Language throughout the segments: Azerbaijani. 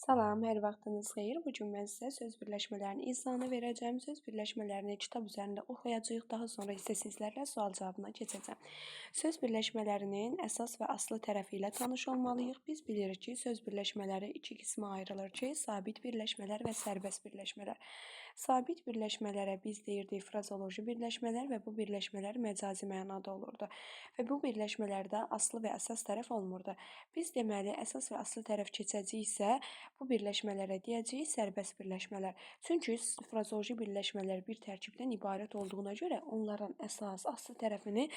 Salam, hər vaxtınız xeyir. Bu gün mən sizə söz birləşmələrinin izahını verəcəm. Söz birləşmələrini kitab üzərində oxuyacağıq. Daha sonra isə sizlərlə sual cavabına keçəcəm. Söz birləşmələrinin əsas və aslı tərəfi ilə tanış olmalıyıq. Biz bilirik ki, söz birləşmələri iki qismə ayrılır ki, sabit birləşmələr və sərbəst birləşmələr. Sabit birləşmələrə biz deyirdik frazoloji birləşmələr və bu birləşmələr məcazi mənada olurdu. Və bu birləşmələrdə aslı və əsas tərəf olmurdu. Biz deməli, əsas və aslı tərəf keçəcəksə, bu birləşmələrə deyəcəyik sərbəst birləşmələr. Çünki frazoloji birləşmələr bir tərkibdən ibarət olduğuna görə onların əsas, aslı tərəfinin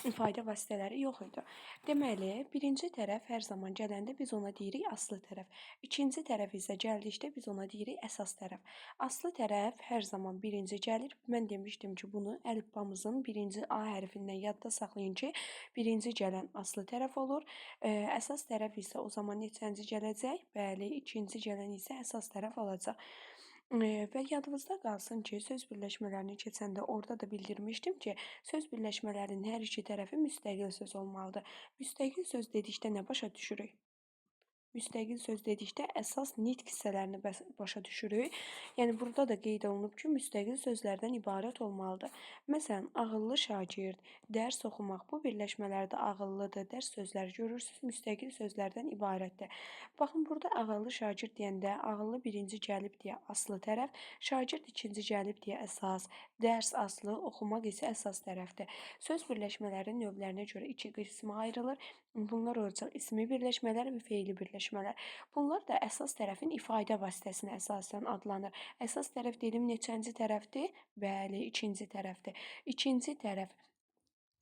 ifadə vasitələri yox idi. Deməli, birinci tərəf hər zaman gələndə biz ona deyirik aslı tərəf. İkinci tərəf isə gəldikdə biz ona deyirik əsas tərəf. Aslı tərəf hər zaman birinci gəlir. Mən demişdim ki, bunu əlifbamızın birinci A hərfindən yadda saxlayın ki, birinci gələn aslı tərəf olur. Əsas tərəf isə o zaman neçənci gələcək? Bəli, ikinci gələn isə əsas tərəf olacaq. Və yadınızda qalsın ki, söz birləşmələrini keçəndə orada da bildirmişdim ki, söz birləşmələrinin hər iki tərəfi müstəqil söz olmalıdır. Müstəqil söz dedikdə nə başa düşürük? Müstəqil söz dedikdə əsas nitq hissələrini başa düşürük. Yəni, burada da qeyd olunub ki, müstəqil sözlərdən ibarət olmalıdır. Məsələn, ağıllı şagird, dərs oxumaq bu birləşmələrdə ağıllıdır, dərs sözləri görürsünüz, müstəqil sözlərdən ibarətdir. Baxın, burada ağıllı şagird deyəndə ağıllı birinci gəlib deyə aslı tərəf, şagird ikinci gəlib deyə əsas, dərs aslı, oxumaq isə əsas tərəfdir. Söz birləşmələri növlərinə görə iki qismə ayrılır. Bunlar olacaq ismi birləşmələr və fe'li birləşmələr. Bunlar da əsas tərəfin ifadə vasitəsinə əsasən adlanır. Əsas tərəf dedim neçənci tərəfdir? Bəli, ikinci tərəfdir. İkinci tərəf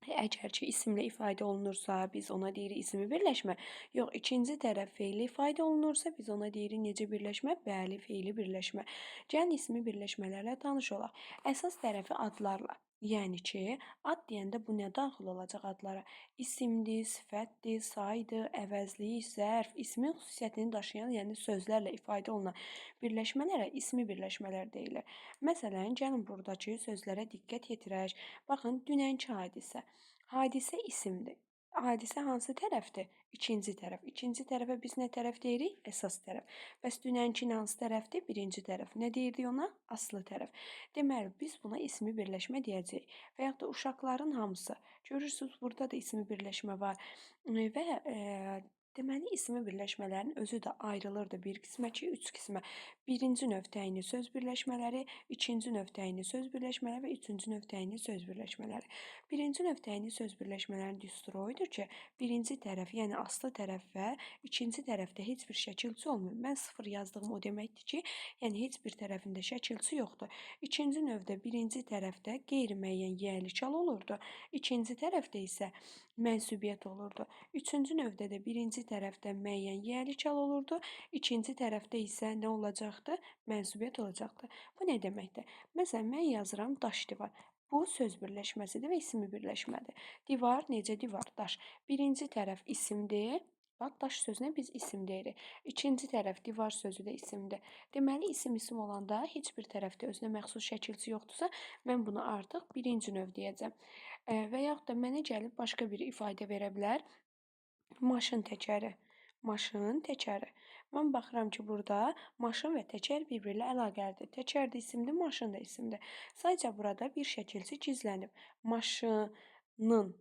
əgər ki, isimlə ifadə olunursa, biz ona deyirik ismi birləşmə. Yox, ikinci tərəf fe'li ifadə olunursa, biz ona deyirik necə birləşmə? Bəli, fe'li birləşmə. Gəlin ismi birləşmələrlə tanış olaq. Əsas tərəfi adlarla. Yəni ki, ad deyəndə bu nə daxil olacaq adlara? İsimdir, sifətdir, saydır, əvəzlik, zərf, ismin xüsusiyyətini daşıyan, yəni sözlərlə ifadə olunan birləşmələrə ismi birləşmələr deyilir. Məsələn, gəlin buradakı sözlərə diqqət yetirək. Baxın, dünənki hadisə. Hadisə isimdir. Hadisə hansı tərəfdir? İkinci tərəf. İkinci tərəfə biz nə tərəf deyirik? Əsas tərəf. Bəs dünənki hansı tərəfdir? Birinci tərəf. Nə deyirdik ona? Aslı tərəf. Deməli, biz buna ismi birləşmə deyəcəyik. Və yaxud da uşaqların hamısı. Görürsünüz, burada da ismi birləşmə var. Və deməli, ismi birləşmələrin özü də ayrılırdı bir qismə ki, üç qismə. Birinci növ təyini söz birləşmələri, ikinci növ təyini söz birləşmələri və üçüncü növ təyini söz birləşmələri. Birinci növ təyini söz birləşmələrinin düsturu o idi ki, birinci tərəf, yəni aslı tərəf və ikinci tərəfdə heç bir şəkilçi olmuyor. Mən sıfır yazdığım o deməkdir ki, yəni heç bir tərəfində şəkilçi yoxdur. İkinci növdə birinci tərəfdə qeyri-müəyyən yəyəli çal olurdu. İkinci tərəfdə isə mənsubiyyət olurdu. Üçüncü növdə də birinci tərəfdə müəyyən yəyəli çal olurdu. İkinci tərəfdə isə nə olacaqdı? Mənsubiyyət olacaqdı. Bu nə deməkdir? Məsələn, mən yazıram daş divar. Bu söz birləşməsidir və ismi birləşmədir. Divar necə divar? Daş. Birinci tərəf isimdir. Bax, daş sözünə biz isim deyirik. İkinci tərəf divar sözü də isimdir. Deməli, isim olanda heç bir tərəfdə özünə məxsus şəkilçi yoxdursa, mən bunu artıq birinci növ deyəcəm. Və yaxud da mənə gəlib başqa bir ifadə verə bilər. Maşın təkəri. Maşın təkəri. Mən baxıram ki, burada maşın və təkər bir-biri ilə əlaqəlidir. Təkər də isimdir, maşın da isimdir. Sadəcə burada bir şəkilçi gizlənib. Maşının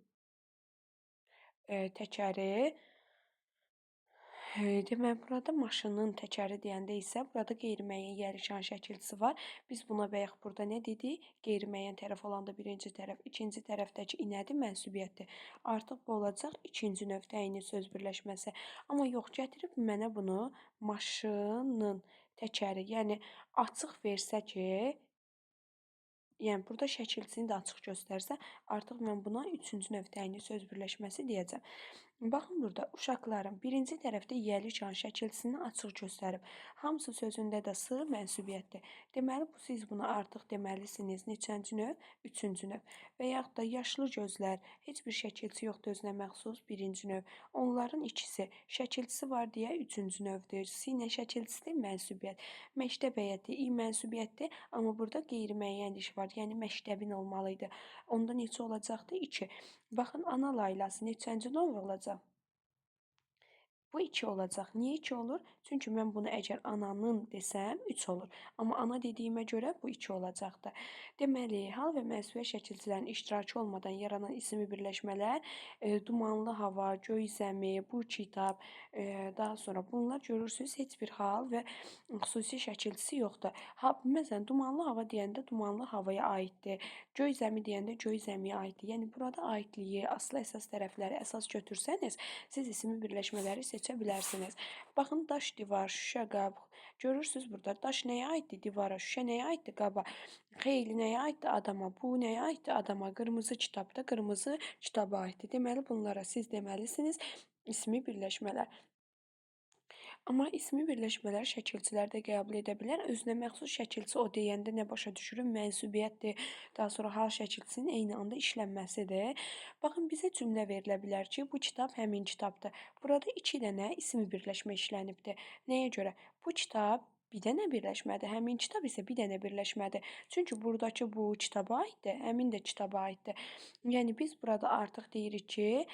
təkəri. Deməli, burada maşının təkəri deyəndə isə burada qeyri-müəyyən yərişan şəkilçisi var. Biz buna bayaq burada nə dedik? Qeyri-müəyyən tərəf olanda birinci tərəf, ikinci tərəfdəki nədir? Mənsubiyyətdir. Artıq bu olacaq ikinci növ təyini söz birləşməsi. Amma yox, gətirib mənə bunu maşının təkəri, yəni açıq versə ki, yəni burada şəkilçisini də açıq göstərsə, artıq mən buna üçüncü növ təyini söz birləşməsi deyəcəm. Baxın burada, uşaqların birinci tərəfdə yiyəli can şəkilçisini açıq göstərib. Hamısı sözündə də sı mənsubiyyətdir. Deməli, siz bunu artıq deməlisiniz. Neçənci növ? Üçüncü növ. Və yaxud da yaşlı gözlər, heç bir şəkilçi yoxdur özünə məxsus birinci növ. Onların ikisi, şəkilçisi var deyə üçüncü növdür. Sinə şəkilçisidir, mənsubiyyət. Məktəb həyəti, mənsubiyyətdir, amma burada qeyri-müəyyən iş var. Yəni, məktəbin olmalıydı. Onda neçə olacaqdı? 2. Baxın, ana laylası neçənci növ olacaq? Bu 2 olacaq. Niyə 2 olur? Çünki mən bunu əgər ananın desəm 3 olur. Amma ana dediyimə görə bu 2 olacaqdır. Deməli, hal və mənsubiyyət şəkilçilərinin iştirakı olmadan yaranan ismi birləşmələr dumanlı hava, göy zəmi, bu kitab, daha sonra bunlar görürsüz heç bir hal və xüsusi şəkilçisi yoxdur. Məsələn, dumanlı hava deyəndə dumanlı havaya aiddir. Göy zəmi deyəndə göy zəmiyə aiddir. Yəni burada aidliyi, aslı əsas tərəfləri əsas götürsəniz, siz ismi birləşmələri seçə bilərsiniz. Baxın, daş, divar, şüşə, qab. Görürsüz burada daş nəyə aiddir? Divara. Şüşə nəyə aiddir? Qaba. Xeyli nəyə aiddir? Adama. Bu nəyə aiddir? Adama. Qırmızı kitabda qırmızı kitaba aiddir. Deməli bunlara siz deməlisiniz ismi birləşmələr. Amma ismi birləşmələr şəkilçilər də qəbul edə bilər. Özünə məxsus şəkilçi o deyəndə nə başa düşürük? Mənsubiyyətdir, daha sonra hal şəkilçisinin eyni anda işlənməsidir. Baxın, bizə cümlə verilə bilər ki, bu kitab həmin kitabdır. Burada 2 dənə ismi birləşmə işlənibdir. Nəyə görə? Bu kitab bir dənə birləşmədir, həmin kitab isə bir dənə birləşmədir. Çünki buradakı bu kitaba aiddir, həmin də kitaba aiddir. Yəni biz burada artıq deyirik ki,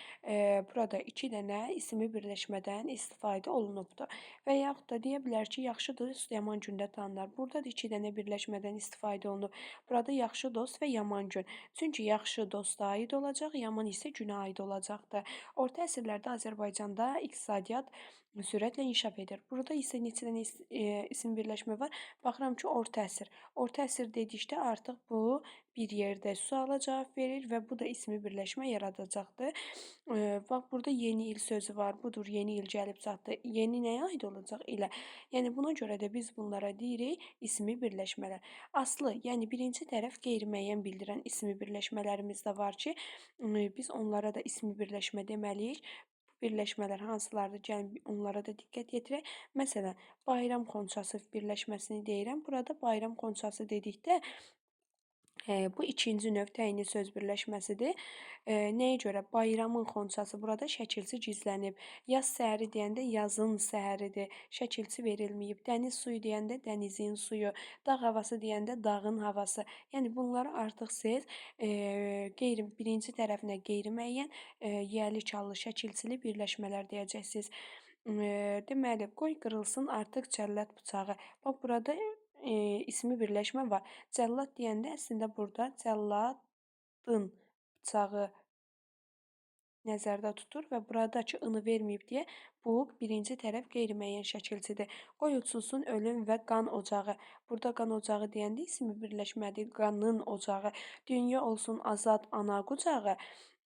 burada 2 dənə ismi birləşmədən istifadə olunubdur. Və yaxud da deyə bilər ki, yaxşı dost yaman gündə tanınar. Burada da 2 dənə birləşmədən istifadə olunub. Burada yaxşı dost və yaman gün. Çünki yaxşı dosta aid olacaq, yaman isə günə aid olacaqdır. Orta əsrlərdə Azərbaycanda iqtisadiyyat sürətlə inkişaf edir. Burada isə neçə dənə isim birləşmə var. Baxıram ki, orta əsr. Orta əsr dedikdə artıq bu bir yerdə suala cavab verir və bu da ismi birləşmə yaradacaqdır. Bax, burada yeni il sözü var. Budur, yeni il gəlib çatdı. Yeni nəyə aid olacaq? İlə. Yəni, buna görə də biz bunlara deyirik ismi birləşmələr. Aslı, yəni birinci tərəf qeyri-müəyyən bildirən ismi birləşmələrimiz də var ki, biz onlara da ismi birləşmə deməliyik. Birləşmələr hansılardır? Gəlin onlara da diqqət yetirək. Məsələn, bayram xonçası birləşməsini deyirəm. Burada bayram xonçası dedikdə bu ikinci növ təyinli söz birləşməsidir. Nəyə görə? Bayramın xonçası burada şəkilçi gizlənib. Yaz səhəri deyəndə yazın səhəridir. Şəkilçi verilməyib. Dəniz suyu deyəndə dənizin suyu. Dağ havası deyəndə dağın havası. Yəni bunları artıq siz birinci tərəfinə qeyri-müəyyən, yiyəli, çallı, şəkilçili birləşmələr deyəcəksiniz. Deməli, qoy qırılsın artıq cəllad bıçağı. Bax, burada ismi birləşmə var. Cəllad deyəndə əslində burada cəlladın bıçağı nəzərdə tutur və buradakı ını verməyib deyə bu birinci tərəf qeyri-müəyyən şəkilçidir. Qoy uçulsun ölüm və qan ocağı. Burada qan ocağı deyəndə ismi birləşmədir. Qanın ocağı. Dünya olsun azad ana qucağı.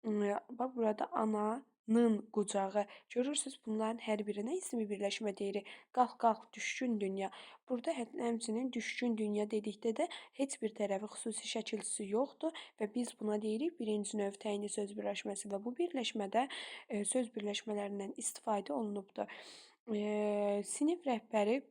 Bax, burada ananın qucağı. Görürsüz, bunların hər birinə ismi birləşmə deyirik. Qalx, qalx, düşkün dünya. Burada həmçinin düşkün dünya dedikdə də heç bir tərəfi xüsusi şəkilçisi yoxdur və biz buna deyirik birinci növ təyinli söz birləşməsi və bu birləşmədə söz birləşmələrindən istifadə olunubdur. Sinif rəhbəri,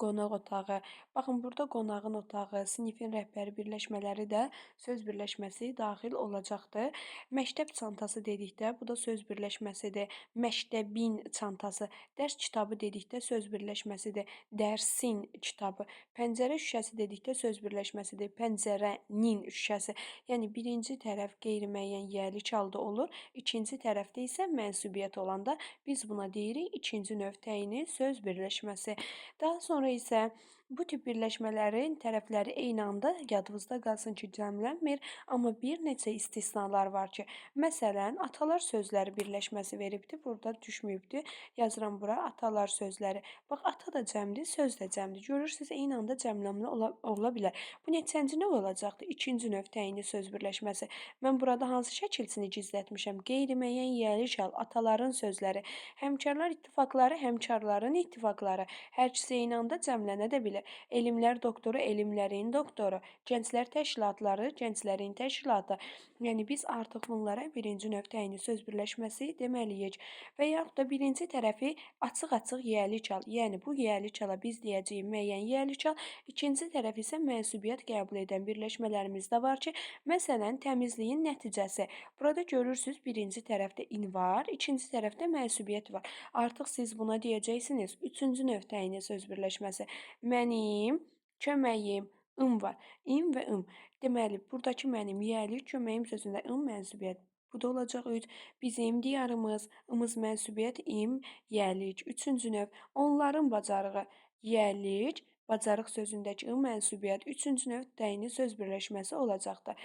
qonaq otağı. Baxın, burada qonağın otağı, sinifin rəhbəri birləşmələri də söz birləşməsi daxil olacaqdır. Məktəb çantası dedikdə bu da söz birləşməsidir. Məktəbin çantası. Dərs kitabı dedikdə söz birləşməsidir. Dərsin kitabı. Pəncərə şüşəsi dedikdə söz birləşməsidir. Pəncərənin şüşəsi. Yəni birinci tərəf qeyri-müəyyən yiyəli çalda olur. İkinci tərəfdə isə mənsubiyyət olanda biz buna deyirik ikinci növ təyini söz birləşməsi. Daha sonra isə bu tip birləşmələrin tərəfləri eyni anda yadınızda qalsın ki, cəmlənmir, amma bir neçə istisnalar var ki, məsələn, atalar sözləri birləşməsi veribdir, burada düşməyibdir. Yazıram bura atalar sözləri. Bax, ata da cəmdir, söz də cəmdir. Görürsünüz, eyni anda cəmlənmə ola bilər. Bu neçənci növ olacaqdır? İkinci növ təyinli söz birləşməsi. Mən burada hansı şəkilçini gizlətmişəm? Qeyri-müəyyən yiyəli çal, ataların sözləri. Həmkarlar ittifaqları, həmkarların ittifaqları. Hər ikisi eyni anda cəmlənə də bilər. Elmlər doktoru, elmlərin doktoru. Gənclər təşkilatları, gənclərin təşkilatı. Yəni biz artıq bunlara birinci növ təyinli söz birləşməsi deməliyik. Və yaxud da birinci tərəfi açıq-açıq yiyəli çal. Yəni bu yiyəli çala biz deyəcəyik müəyyən yiyəli çal. İkinci tərəf isə mənsubiyyət qəbul edən birləşmələrimiz də var ki, məsələn, təmizliyin nəticəsi. Burada görürsüz, birinci tərəfdə in var, ikinci tərəfdə mənsubiyyət var. Artıq siz buna deyəcəksiniz, üçüncü növ təyinli söz birləşməsi. Mənim, köməyim, ım var. İm və ım. Deməli, buradakı mənim yiyəli, köməyim sözündə ım mənsubiyyət. Bu da olacaq 3. Bizim diyarımız, ımız mənsubiyyət im, yəlik. Üçüncü növ onların bacarığı, yəlik. Bacarıq sözündəki ım mənsubiyyət. Üçüncü növ dəyini söz birləşməsi olacaqdır.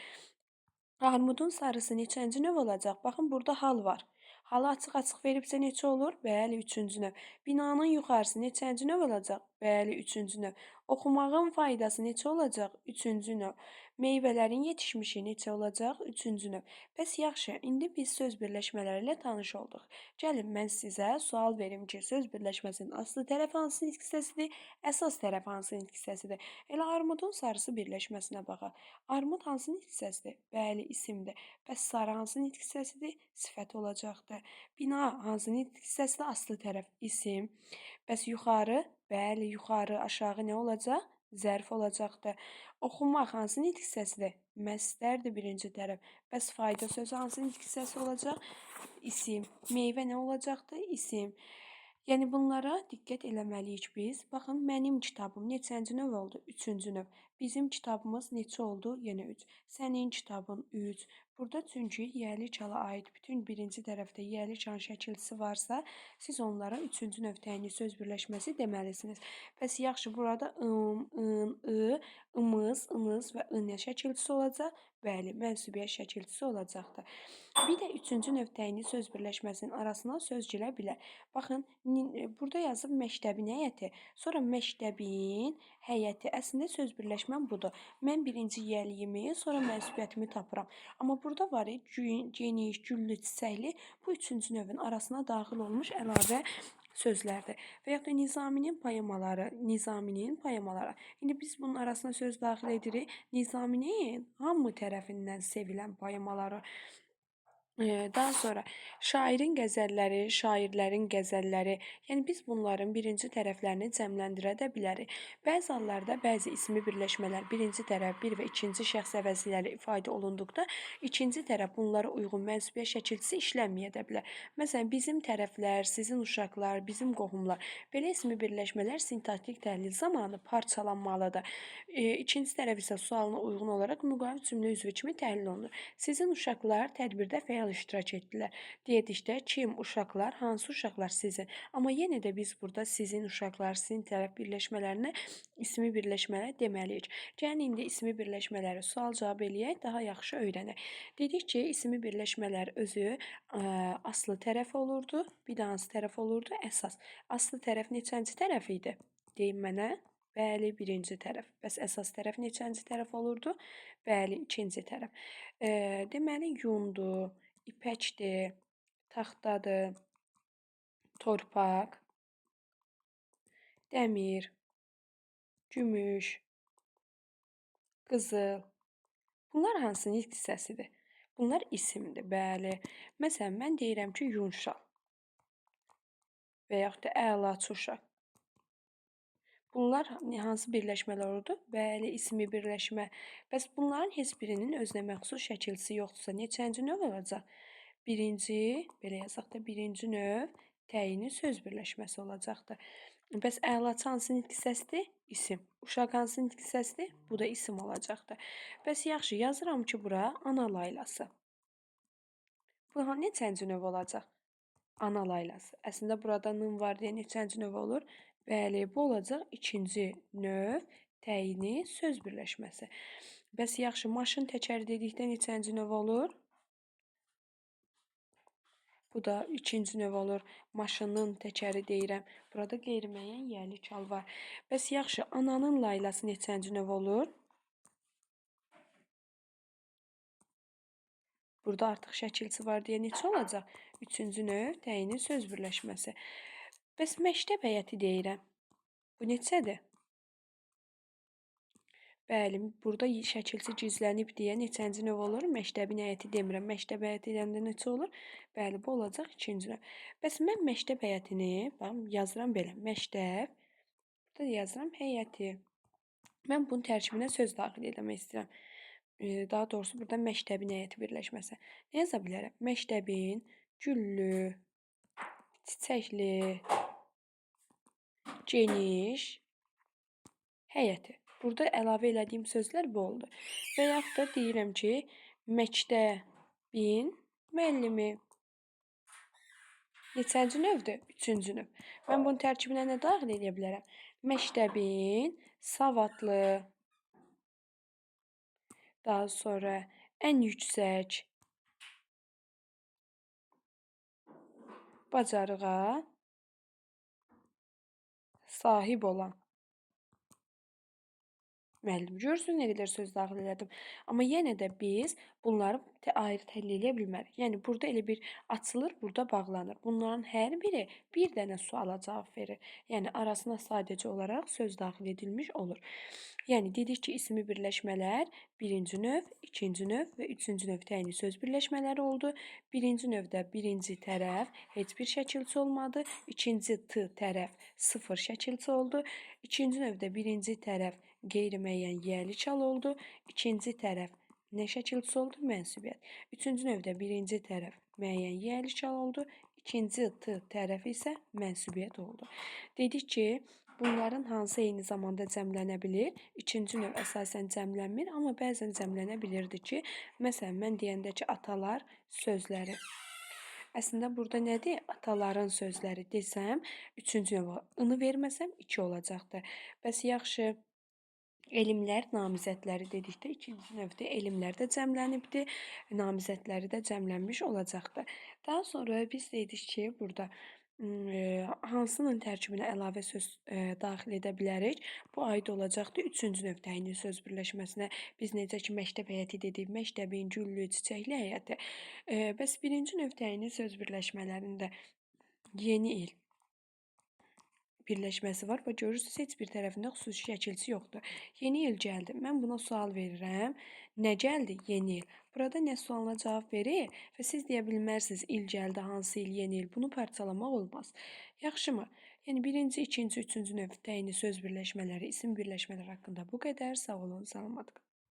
Armudun sarısı neçənci növ olacaq? Baxın, burada hal var. Halı açıq-açıq veribsə neçə olur? Bəli, üçüncü növ. Binanın yuxarısı neçənci növ olacaq? Bəli, üçüncü növ. Oxumağın faydası neçə olacaq? Üçüncü növ. Meyvələrin yetişmişi neçə olacaq? Üçüncü növ. Bəs yaxşı, indi biz söz birləşmələri ilə tanış olduq. Gəlin, mən sizə sual verim ki, söz birləşməsinin aslı tərəf hansı nitq hissəsidir, əsas tərəf hansı nitq hissəsidir? Elə armudun sarısı birləşməsinə baxaq. Armud hansı nitq hissəsidir? Bəli, isimdir. Bəs sarı hansı nitq hissəsidir? Sifət olacaqdır. Bina hansı nitq hissəsidir? Aslı tərəf isim. Bəs yuxarı? Bəli, yuxarı. Aşağı nə olacaq? Zərf olacaqdır. Oxumaq hansı nitq hissəsidir? Məstərdir birinci tərəf. Bəs fayda sözü hansı nitq hissəsi olacaq? İsim. Meyvə nə olacaqdır? İsim. Yəni bunlara diqqət eləməliyik biz. Baxın, mənim kitabım neçənci növ oldu? Üçüncü növ. Bizim kitabımız neçə oldu? Yenə 3. Sənin kitabın 3. Burada çünki yəlik hala aid bütün birinci tərəfdə yəlik han şəkilçisi varsa, siz onlara üçüncü növ təyinli söz birləşməsi deməlisiniz. Bəs yaxşı, burada ın, ımız, ınız və ınə şəkilçisi olacaq. Bəli, mənsubiyyət şəkilçisi olacaqdır. Bir də üçüncü növ təyinli söz birləşməsinin arasına söz girə bilər. Baxın, burada yazıb məktəbin həyəti, sonra məktəbin həyəti. Əslində söz birləşməm budur. Mən birinci yəliyimi, sonra mənsubiyyətimi tapıram. Amma burada var geniş, güllü, çiçəkli bu üçüncü növün arasına daxil olmuş əlavə sözlərdir. Və yaxud da Nizaminin poemaları. İndi biz bunun arasına söz daxil edirik. Nizaminin hamı tərəfindən sevilən poemaları. Daha sonra şairin qəzəlləri, şairlərin qəzəlləri, yəni biz bunların birinci tərəflərini cəmləndirə də bilərik. Bəzi hallarda bəzi ismi birləşmələr birinci tərəf, bir və ikinci şəxs əvəzləri ifadə olunduqda, ikinci tərəf bunlara uyğun mənsubiyyət şəkilçisi işlənməyə də bilər. Məsələn, bizim tərəflər, sizin uşaqlar, bizim qohumlar. Belə ismi birləşmələr sintaktik təhlil zamanı parçalanmalıdır. İkinci tərəf isə sualına uyğun olaraq müqaviz cümlə üzvü kimi təhlil olunur. Sizin uşaqlar tədbirdə fəal iştirak etdilər. Dedikdə kim, uşaqlar, hansı uşaqlar sizin? Amma yenə də biz burada sizin uşaqlar, sizin tərəf birləşmələrinə ismi birləşmələr deməliyik. Gəlin indi ismi birləşmələri sual cavab eləyək, daha yaxşı öyrənək. Dedik ki, ismi birləşmələr özü aslı tərəf olurdu. Bir də hansı tərəf olurdu? Əsas. Aslı tərəf neçənci tərəf idi? Deyin mənə. Bəli, birinci tərəf. Bəs əsas tərəf neçənci tərəf olurdu? Bəli, ikinci tərəf. Deməli, yundur, ipəkdir, taxtadır, torpaq, dəmir, gümüş, qızıl. Bunlar hansı nitq hissəsidir? Bunlar isimdir, bəli. Məsələn, mən deyirəm ki, yunşal və yaxud da əlaçı uşaq. Bunlar hansı birləşmələr oldu? Bəli, ismi birləşmə. Bəs bunların heç birinin özünə məxsus şəkilçisi yoxdursa, neçənci növ olacaq? Birinci, belə yazaq da, birinci növ təyini söz birləşməsi olacaqdır. Bəs əlaçı hansı nitq hissəsidir? İsim. Uşaq hansı nitq hissəsidir? Bu da isim olacaqdır. Bəs yaxşı, yazıram ki, bura ana laylası. Bu neçənci növ olacaq? Ana laylası. Əslində burada nın var deyə neçənci növ olur? Bəli, bu olacaq ikinci növ təyini söz birləşməsi. Bəs yaxşı, maşın təkəri dedikdə neçənci növ olur? Bu da ikinci növ olur. Maşının təkəri deyirəm. Burada qeyri-müəyyən yəlik hal var. Bəs yaxşı, ananın laylası neçənci növ olur? Burada artıq şəkilçi var deyə neçə olacaq? Üçüncü növ təyini söz birləşməsi. Bəs məktəb həyəti deyirəm. Bu neçədir? Bəli, burada şəkilçi gizlənib deyə neçənci növ olur? Məktəbin həyəti demirəm. Məktəb həyəti deyəndə neçə olur? Bəli, bu olacaq ikinci növ. Bəs mən məktəb həyətini, baxın, yazıram belə. Məktəb, burada yazıram həyəti. Mən bunun tərkibinə söz daxil etmək istəyirəm. Daha doğrusu burada məktəbin həyəti birləşməsi. Nə yaza bilərəm? Məktəbin güllü, çiçəkli, geniş həyəti. Burada əlavə elədiyim sözlər bu oldu. Və yaxud da deyirəm ki, məktəbin Müəllimi. Neçənci növdür? Üçüncü növ. Mən bunun tərkibinə nə daxil edə bilərəm? Məktəbin savadlı, daha sonra ən yüksək bacarığa sahib olan. Müəllim, görürsünüz nə qədər söz daxil elədim. Amma yenə də biz bunları ayrı təhlil eləyə bilmərik. Yəni burada elə bir açılır, burada bağlanır. Bunların hər biri bir dənə suala cavab verir. Yəni arasına sadəcə olaraq söz daxil edilmiş olur. Yəni dedik ki, ismi birləşmələr birinci növ, ikinci növ və üçüncü növ təyinli söz birləşmələri oldu. Birinci növdə birinci tərəf heç bir şəkilçi olmadı. İkinci tərəf sıfır şəkilçi oldu. İkinci növdə birinci tərəf qeyri-müəyyən yiyəli çal oldu. İkinci tərəf nə şəkilçisi oldu? Mənsubiyyət. Üçüncü növdə birinci tərəf müəyyən yiyəli çal oldu. İkinci tərəf isə mənsubiyyət oldu. Dedik ki, bunların hansı eyni zamanda cəmlənə bilir? İkinci növ əsasən cəmlənmir, amma bəzən cəmlənə bilirdi ki, məsələn, mən deyəndə ki, atalar sözləri. Əslində burada nədir? Ataların sözləri desəm, üçüncü növ ını verməsəm 2 olacaqdır. Bəs yaxşı, elmlər namizədləri dedikdə ikinci növdə elmlər də cəmlənibdi, namizədləri də cəmlənmiş olacaqdır. Daha sonra biz dedik ki, burada hansının tərkibinə əlavə söz daxil edə bilərik? Bu aid olacaqdır üçüncü növ təyinli söz birləşməsinə. Biz necə ki, məktəb həyəti dedik, məktəbin güllü, çiçəkli həyəti. Bəs birinci növ təyinli söz birləşmələrində yeni il birləşməsi var və görürsünüz heç bir tərəfində xüsusi şəkilçi yoxdur. Yeni il gəldi. Mən buna sual verirəm. Nə gəldi? Yeni il. Burada nə sualına cavab verir və siz deyə bilmərsiniz il gəldi, hansı il, yeni il. Bunu parçalamaq olmaz. Yaxşımı? Yəni birinci, ikinci, üçüncü növ təyinli söz birləşmələri, isim birləşmələri haqqında bu qədər. Sağ olun, salamat qalın.